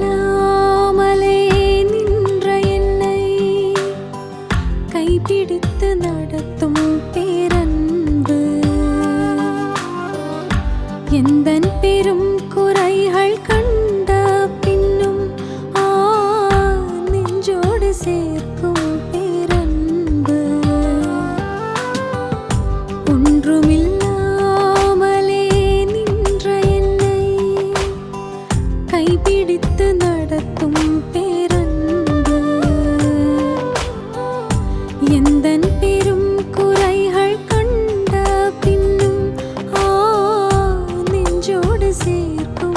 ஒன்றுமில்லாமலே நின்ற என்னை கைப்பிடித்து நடத்தும் பேரன்பு எந்தன் பெரும் குறைகள் கண்ட பின்னும் நெஞ்சோடு சேர்க்கும் பேரன்பு ஒன்றுமில்லாமலே நின்ற என்னை கைப்பிடித்து நடத்தும் பேரன்பு எந்தன் பெரும் குறைகள் கண்ட பின்னும் நெஞ்சோடு சேர்க்கும்